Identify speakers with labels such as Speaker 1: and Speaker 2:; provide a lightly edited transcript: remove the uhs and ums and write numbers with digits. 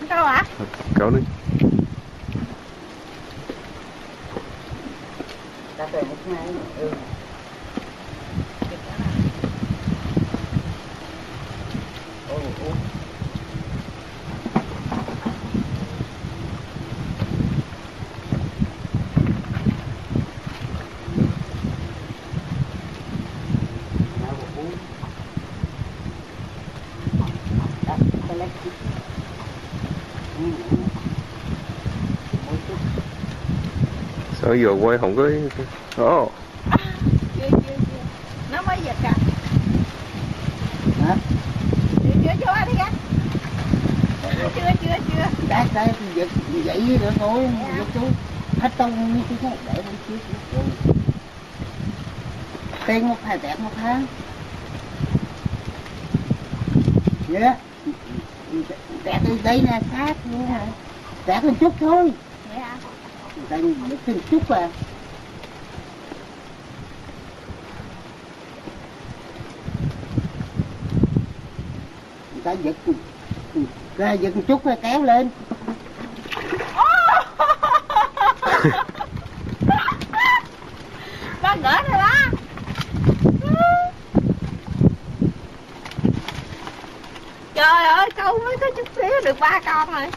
Speaker 1: Câu hả?
Speaker 2: Cậu đi.
Speaker 3: Cà phê một ngày. Ừ.
Speaker 2: Sao giờ quay không có đó.
Speaker 1: Chưa. Nó mới giật à.
Speaker 3: Hả?
Speaker 1: Chưa anh đi á. Chưa.
Speaker 3: Đây giật vậy rồi thôi, giật chú. Hết tông như thế để nó chiếc rồi. Tiền một hai tẹt một tháng. Dạ. Tẹt đây nè, sát luôn rồi. Tẹt lên chút thôi.
Speaker 1: Dạ.
Speaker 3: Người ta giật thêm chút à. Người ta giật ra giật một chút rồi kéo lên.
Speaker 1: Ba gỡ rồi ba. Trời ơi, câu mới có chút xíu được 3 con rồi.